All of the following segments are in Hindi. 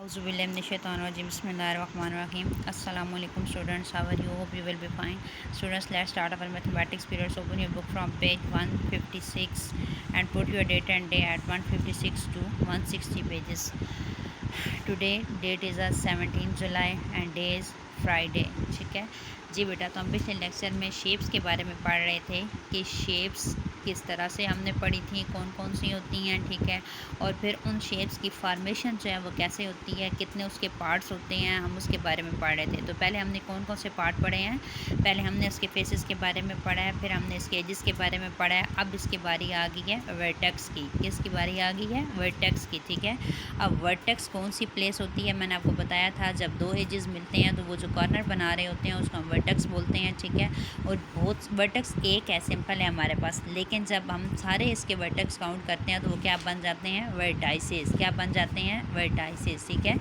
Bismillahirrahmanirrahim. Assalamu alaikum students. How are you? Hope you will be fine. Students, let's start our mathematics period. So open your book from page 156 and put your date and day at 156 to 160 pages. Today date is 17 July and day is Friday. ठीक है जी बेटा। तो हम पिछले लेक्चर में शेप्स के बारे में पढ़ रहे थे कि शेप्स किस तरह से हमने पढ़ी थी, कौन कौन सी होती हैं, ठीक है। और फिर उन शेप्स की फॉर्मेशन जो है वो कैसे होती है, कितने उसके पार्ट्स होते हैं, हम उसके बारे में पढ़ रहे थे। तो पहले हमने कौन कौन से पार्ट पढ़े हैं, पहले हमने इसके फेसेस के बारे में पढ़ा है, फिर हमने इसके एजेस के बारे में पढ़ा है। अब इसकी बारी आ गई है वर्टेक्स की। किसकी बारी आ गई है? वर्टेक्स की, ठीक है। अब वर्टेक्स कौन सी प्लेस होती है, मैंने आपको बताया था, जब दो एजेस मिलते हैं तो वो जो कॉर्नर बना रहे होते हैं उसको हम वर्टेक्स बोलते हैं, ठीक है। और बहुत वर्टेक्स एक है, सिंपल है हमारे पास, लेकिन जब हम सारे इसके वर्टेक्स काउंट करते हैं तो वो क्या बन जाते हैं? वर्टाइसेस। क्या बन जाते हैं? वर्टाइसेस, ठीक है।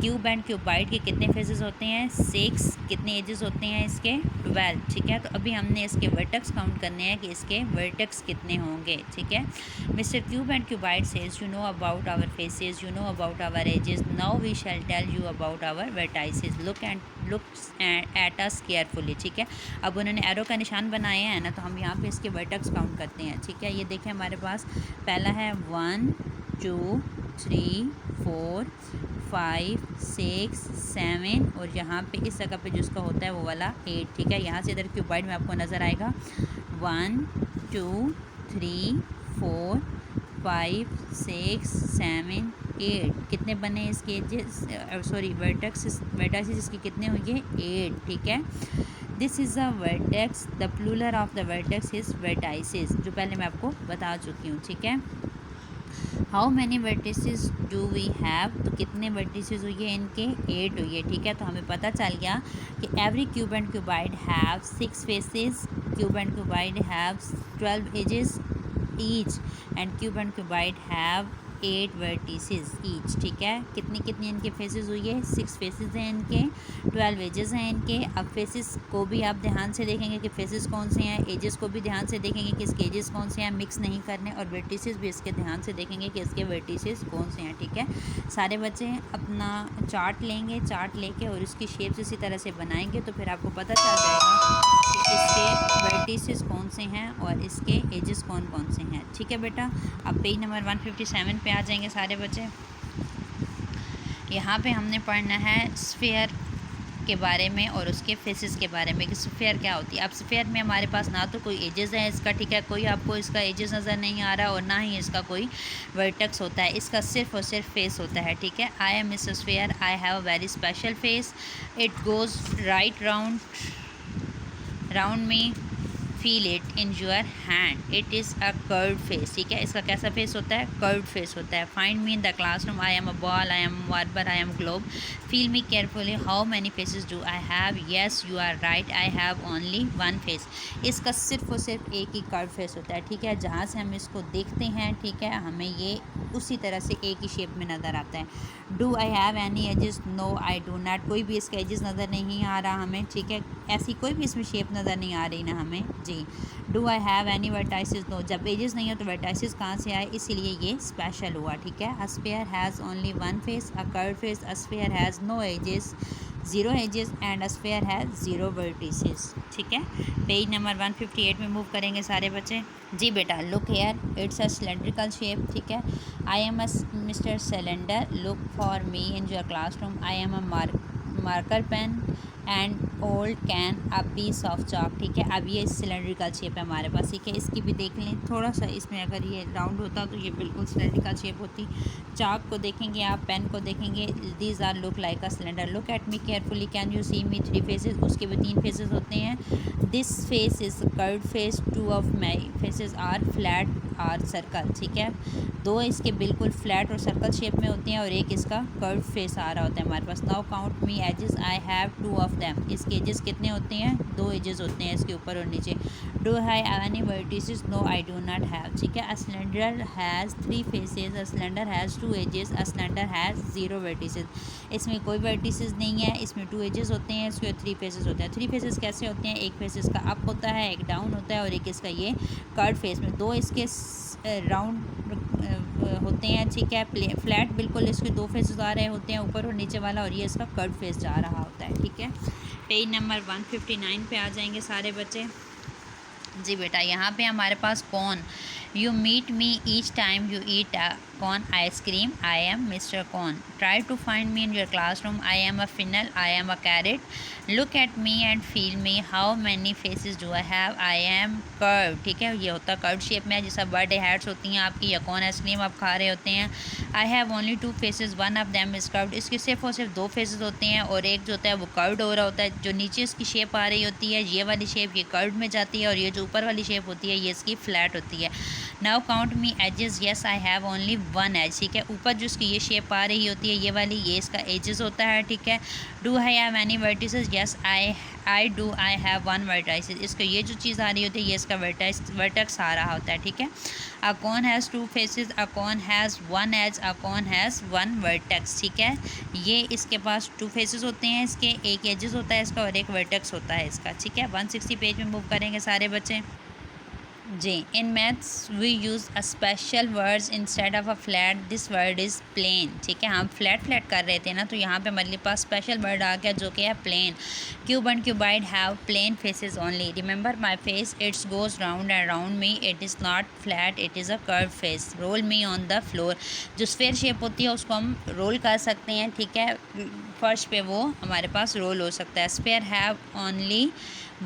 क्यूब एंड क्यूबाइड के कितने फेजेस होते हैं? 6। कितने एजेस होते हैं इसके? 12, ठीक है। तो अभी हमने इसके वर्टेक्स काउंट करने हैं कि इसके वर्टेक्स कितने होंगे, ठीक है। Mister cube and cuboid says you know about our faces, you know about our edges, now we shall tell you about our vertices, look at us carefully, ठीक है। अब उन्होंने एरो का निशान बनाया है ना, तो हम यहाँ पे इसके वर्टेक्स काउंट करते हैं, ठीक है। ये देखें हमारे पास पहला है 1 2 3 4 5 6 7 और यहाँ पे इस जगह पे जिसका होता है वो वाला 8, ठीक है। यहाँ से इधर क्यूबाइड में आपको नज़र आएगा 1 2 3 4 5 6 7 8। कितने बने इसके एजेस? सॉरी वर्टेक्सेस इसके कितने होंगे? 8, ठीक है। This is a vertex, the plural of the vertex is vertices, जो पहले मैं आपको बता चुकी हूँ, ठीक है। How many vertices do we have, तो कितने वर्टिसेस हुई है इनके? 8 हुई है, ठीक है। तो हमें पता चल गया कि every cube and cuboid have 6 faces, cube and cuboid have 12 edges each and cube and cuboid have 8 vertices each, ठीक है। कितनी कितनी इनके फेसेस हुई है? 6 फेसेस हैं इनके, 12 एजेस हैं इनके। अब फेसेस को भी आप ध्यान से देखेंगे कि फेसेस कौन से हैं, एजेस को भी ध्यान से देखेंगे कि इसके एजेस कौन से हैं, मिक्स नहीं करने, और वर्टिसेस भी इसके ध्यान से देखेंगे कि इसके वर्टिसेस कौन से हैं, ठीक है। सारे बच्चे अपना चार्ट लेंगे, चार्ट लेके और इसकी शेप्स इसी तरह से बनाएंगे तो फिर आपको पता चल जाएगा कि इसके वर्टिसेस कौन से हैं और इसके एजेस कौन कौन से हैं, ठीक है बेटा। अब पेज नंबर 157 पे आ जाएंगे सारे बच्चे। यहाँ पे हमने पढ़ना है स्फीयर के बारे में और उसके फेसेस के बारे में कि स्फीयर क्या होती है। अब स्फीयर में हमारे पास ना तो कोई एजेस है इसका, ठीक है, कोई आपको इसका एजेस नज़र नहीं आ रहा और ना ही इसका कोई वर्टेक्स होता है, इसका सिर्फ और सिर्फ फेस होता है, ठीक है। I am mister sphere, I have a very special face, it goes right round me, feel it in your hand, it is a curved face, ठीक है। इसका कैसा फेस होता है? कर्व्ड फेस होता है। Find me in the classroom, I am a ball, I am marble, I am globe, feel me carefully, how many faces do I have, yes you are right, I have only one face. इसका सिर्फ और सिर्फ एक ही कर्व फेस होता है, ठीक है। जहाँ से हम इसको देखते हैं, ठीक है, हमें ये उसी तरह से एक ही शेप में नज़र आता है। Do I have any edges, no I do not, कोई भी इसका एजेस नज़र नहीं आ रहा हमें, ठीक है। ऐसी कोई भी इसमें शेप नज़र नहीं आ रही ना हमें, जी। Do I have any vertices, no, जब एजेस नहीं हो तो वर्टाइसिस कहाँ से आए, इसीलिए ये स्पेशल हुआ, ठीक है। A sphere has only one face, a curved face, a sphere has no edges, 0 edges and a sphere has 0 vertices, ठीक है। पेज नंबर 158 में मूव करेंगे सारे बच्चे। जी बेटा, look here, it's a cylindrical shape, ठीक है। I am a mister cylinder, look for me in your classroom, I am a marker pen and old can a piece of chalk, ठीक है। अब ये सिलेंड्रिकल शेप है हमारे पास, ठीक है। इसकी भी देख लें, थोड़ा सा इसमें अगर ये राउंड होता तो ये बिल्कुल सिलेंड्रिकल शेप होती। चाक को देखेंगे आप, पेन को देखेंगे, these are look like a cylinder, look at me carefully, can you see me 3 faces, उसके भी 3 फेसेस होते हैं। This face is curved face, 2 of my faces are flat are circle, ठीक है। 2 इसके बिल्कुल फ्लैट और सर्कल शेप में होते हैं और एक इसका कर्व फेस आ रहा होता है हमारे पास। Now count me edges, I have 2 of them, इसके एजेस कितने होते हैं? 2 एजेस होते हैं इसके ऊपर और नीचे। Do I have any vertices, no I do not have, ठीक है। A cylinder has 3 faces, a cylinder has 2 edges, a cylinder has 0 vertices, इसमें कोई वर्टिसेस नहीं है, इसमें 2 एजेस होते हैं, इसके 3 फेसेस होते हैं। 3 फेसेस कैसे होते हैं? एक फेस इसका अप होता है, एक डाउन होता है और एक इसका ये कर्व फेस में 2 इसके राउंड होते हैं, ठीक है। फ्लैट बिल्कुल इसके दो फेसेस आ रहे होते हैं, ऊपर और नीचे वाला, और ये इसका कर्व फेस जा रहा होता है, ठीक है। पेज नंबर 159 पे आ जाएंगे सारे बच्चे। जी बेटा, यहाँ पे हमारे पास cone, you meet me each time you eat cone ice cream, I am mister cone, try to find me in your classroom, I am a funnel, I am a carrot, look at me and feel me, how many faces do I have, I am curve, ठीक है। ये होता है कर्व शेप में, जैसा बर्थडे हैट्स होती हैं आपकी, या कौन आइसक्रीम आप खा रहे होते हैं। आई have only 2 faces, one of them is curved, इसके सिर्फ और सिर्फ 2 फेसेस होते हैं, और एक जो होता है वो कर्व्ड हो रहा होता है। जो नीचे इसकी शेप आ रही होती है, ये वाली शेप, ये कर्व्ड में जाती है, और ये जो ऊपर वाली शेप होती है ये इसकी फ्लैट होती है। Now count me edges, yes I have only 1 edge, ठीक है। ऊपर जो इसकी ये शेप आ रही होती है, ये वाली, ये इसका एजेस होता है, ठीक है। Do I have any vertices, yes I do, I have 1 vertices, इसका ये जो चीज़ आ रही होती है ये इसका वर्टेक्स आ रहा होता है, ठीक है। A cone has 2 faces, a cone has 1 edge, a cone has 1 vertex, ठीक है। ये इसके पास 2 फेसेस होते हैं, इसके एक एजेस होता है इसका, और एक वर्टेक्स होता है इसका, ठीक है। 160 पेज में मूव करेंगे सारे बच्चे। जी, in maths we use a special words instead of a flat, this word is plane, ठीक है। हम फ्लैट कर रहे थे ना, तो यहाँ पे हमारे पास स्पेशल वर्ड आ गया जो कि है plane. Cube and cuboid have plane faces only, remember my face, it's goes round and round me, it is not flat, it is a curve face, roll me on the floor, जो स्फेयर शेप होती है उसको हम रोल कर सकते हैं, ठीक है। फर्श पे वो हमारे पास रोल हो सकता है। Sphere have only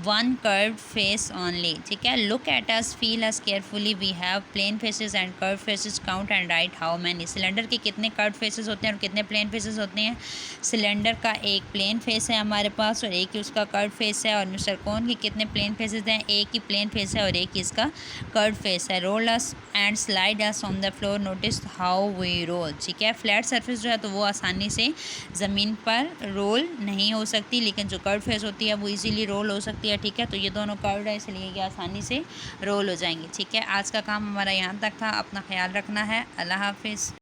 1 curved face only, ठीक है। Look at us, feel us carefully, we have plane faces and curve faces, count and write how many. Cylinder के कितने कर्व फेसेस होते हैं और कितने प्लेन फेसेस होते हैं? सिलेंडर का एक प्लेन फेस है हमारे पास और एक ही उसका कर्व फेस है। और मिस्टर कौन के कितने प्लेन फेसेस हैं? एक ही प्लेन फेस है और एक ही इसका कर्व फेस है। Roll us and slide us on the floor, notice how we roll, ठीक है। फ्लैट सरफेस जो है तो वो आसानी से ज़मीन पर रोल नहीं हो सकती, लेकिन जो कर्व फेस होती है वो इजीली रोल हो सकती है, ठीक है। तो ये दोनों कर्व्ड है इसलिए ये आसानी से रोल हो जाएंगे, ठीक है। आज का काम हमारा यहाँ तक था। अपना ख्याल रखना है। अल्लाह हाफिज़।